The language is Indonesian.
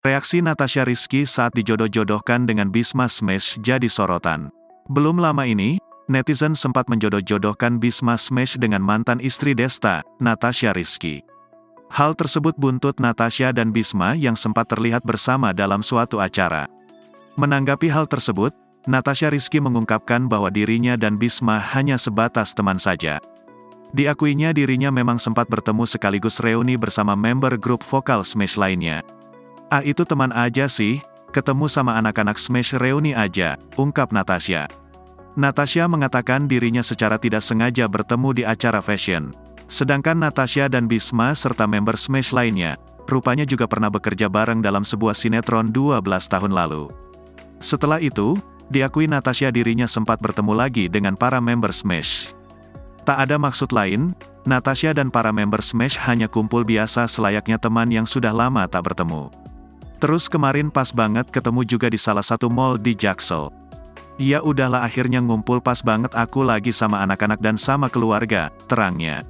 Reaksi Natasha Rizky saat dijodoh-jodohkan dengan Bisma Smash jadi sorotan. Belum lama ini, netizen sempat menjodoh-jodohkan Bisma Smash dengan mantan istri Desta, Natasha Rizky. Hal tersebut buntut Natasha dan Bisma yang sempat terlihat bersama dalam suatu acara. Menanggapi hal tersebut, Natasha Rizky mengungkapkan bahwa dirinya dan Bisma hanya sebatas teman saja. Diakuinya dirinya memang sempat bertemu sekaligus reuni bersama member grup vokal Smash lainnya. "Ah, itu teman aja sih, ketemu sama anak-anak Smash reuni aja," ungkap Natasha. Natasha mengatakan dirinya secara tidak sengaja bertemu di acara fashion. Sedangkan Natasha dan Bisma serta member Smash lainnya, rupanya juga pernah bekerja bareng dalam sebuah sinetron 12 tahun lalu. Setelah itu, diakui Natasha dirinya sempat bertemu lagi dengan para member Smash. Tak ada maksud lain, Natasha dan para member Smash hanya kumpul biasa selayaknya teman yang sudah lama tak bertemu. Terus kemarin pas banget ketemu juga di salah satu mall di Jaksel. "Ya udahlah, akhirnya ngumpul pas banget, aku lagi sama anak-anak dan sama keluarga," terangnya.